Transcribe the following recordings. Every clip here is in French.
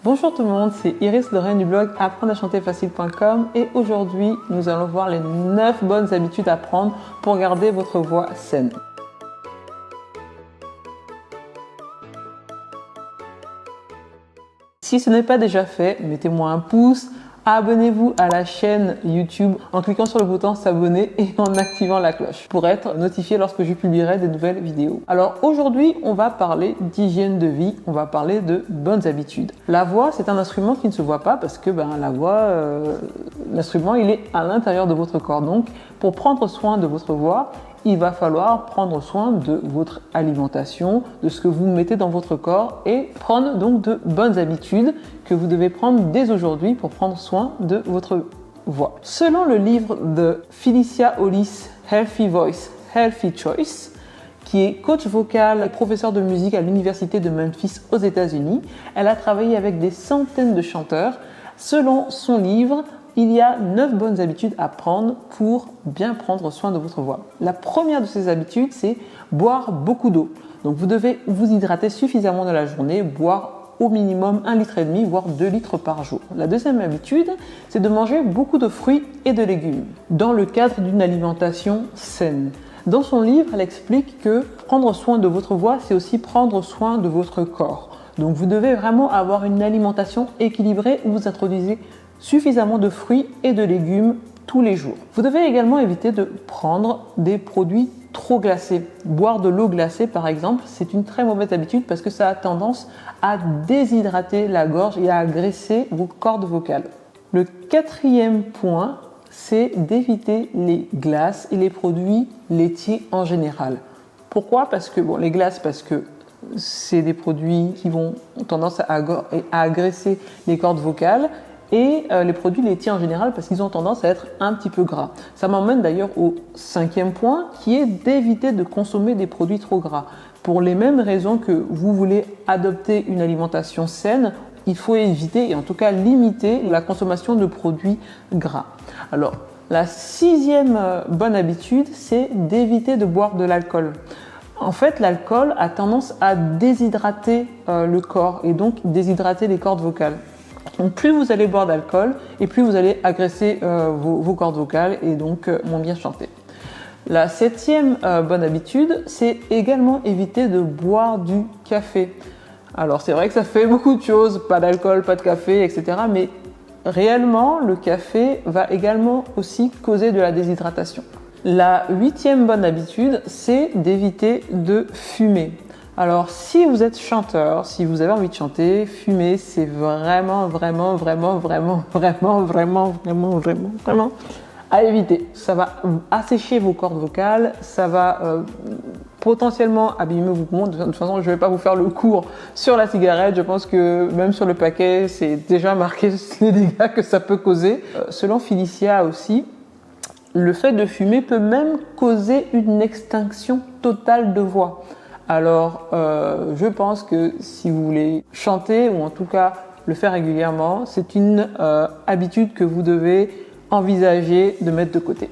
Bonjour tout le monde, c'est Iris Lorraine du blog apprendre-à-chanter-facile.com et aujourd'hui nous allons voir les 9 bonnes habitudes à prendre pour garder votre voix saine. Si ce n'est pas déjà fait, mettez-moi un pouce, abonnez-vous à la chaîne YouTube en cliquant sur le bouton s'abonner et en activant la cloche pour être notifié lorsque je publierai des nouvelles vidéos. Alors aujourd'hui, on va parler d'hygiène de vie, on va parler de bonnes habitudes. La voix, c'est un instrument qui ne se voit pas parce que la voix, l'instrument, il est à l'intérieur de votre corps. Donc, pour prendre soin de votre voix, il va falloir prendre soin de votre alimentation, de ce que vous mettez dans votre corps et prendre donc de bonnes habitudes que vous devez prendre dès aujourd'hui pour prendre soin de votre voix. Selon le livre de Felicia Hollis, Healthy Voice, Healthy Choice, qui est coach vocal et professeur de musique à l'université de Memphis aux États-Unis, elle a travaillé avec des centaines de chanteurs. Selon son livre, il y a 9 bonnes habitudes à prendre pour bien prendre soin de votre voix. La première de ces habitudes, c'est boire beaucoup d'eau. Donc vous devez vous hydrater suffisamment dans la journée, boire au minimum 1,5 litre, voire 2 litres par jour. La deuxième habitude, c'est de manger beaucoup de fruits et de légumes dans le cadre d'une alimentation saine. Dans son livre, elle explique que prendre soin de votre voix, c'est aussi prendre soin de votre corps. Donc vous devez vraiment avoir une alimentation équilibrée où vous introduisez suffisamment de fruits et de légumes tous les jours. Vous devez également éviter de prendre des produits trop glacés. Boire de l'eau glacée par exemple, c'est une très mauvaise habitude parce que ça a tendance à déshydrater la gorge et à agresser vos cordes vocales. Le quatrième point, c'est d'éviter les glaces et les produits laitiers en général. Pourquoi ? Parce que les glaces, parce que c'est des produits qui ont tendance à agresser les cordes vocales. Et les produits laitiers en général parce qu'ils ont tendance à être un petit peu gras. Ça m'emmène d'ailleurs au 5e point qui est d'éviter de consommer des produits trop gras. Pour les mêmes raisons que vous voulez adopter une alimentation saine, il faut éviter et en tout cas limiter la consommation de produits gras. Alors, la 6e bonne habitude, c'est d'éviter de boire de l'alcool. En fait, l'alcool a tendance à déshydrater le corps et donc déshydrater les cordes vocales. Donc plus vous allez boire d'alcool et plus vous allez agresser vos cordes vocales et donc moins bien chanter. La 7e bonne habitude, c'est également éviter de boire du café. Alors c'est vrai que ça fait beaucoup de choses, pas d'alcool, pas de café, etc. Mais réellement, le café va également aussi causer de la déshydratation. La 8e bonne habitude, c'est d'éviter de fumer. Alors, si vous êtes chanteur, si vous avez envie de chanter, fumer, c'est vraiment à éviter. Ça va assécher vos cordes vocales, ça va potentiellement abîmer vos poumons. De toute façon, je ne vais pas vous faire le cours sur la cigarette. Je pense que même sur le paquet, c'est déjà marqué les dégâts que ça peut causer. Selon Felicia aussi, le fait de fumer peut même causer une extinction totale de voix. Alors, je pense que si vous voulez chanter, ou en tout cas le faire régulièrement, c'est une habitude que vous devez envisager de mettre de côté.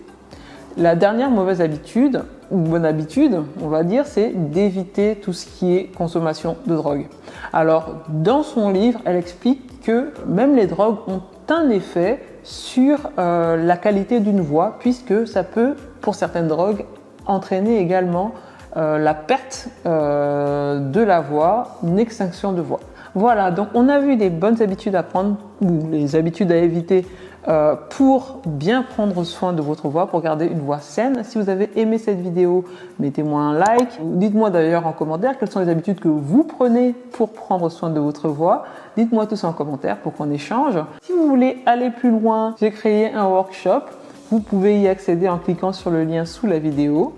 La dernière mauvaise habitude, ou bonne habitude, on va dire, c'est d'éviter tout ce qui est consommation de drogue. Alors, dans son livre, elle explique que même les drogues ont un effet sur la qualité d'une voix, puisque ça peut, pour certaines drogues, entraîner également la perte de la voix, une extinction de voix. Voilà, donc on a vu des bonnes habitudes à prendre ou les habitudes à éviter pour bien prendre soin de votre voix, pour garder une voix saine. Si vous avez aimé cette vidéo, mettez-moi un like. Dites-moi d'ailleurs en commentaire quelles sont les habitudes que vous prenez pour prendre soin de votre voix. Dites-moi tout ça en commentaire pour qu'on échange. Si vous voulez aller plus loin, j'ai créé un workshop. Vous pouvez y accéder en cliquant sur le lien sous la vidéo.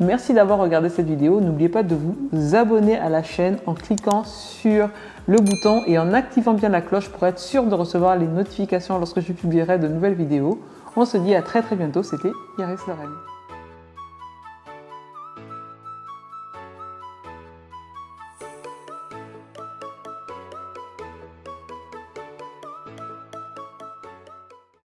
Merci d'avoir regardé cette vidéo. N'oubliez pas de vous abonner à la chaîne en cliquant sur le bouton et en activant bien la cloche pour être sûr de recevoir les notifications lorsque je publierai de nouvelles vidéos. On se dit à très bientôt. C'était Iris Lorraine.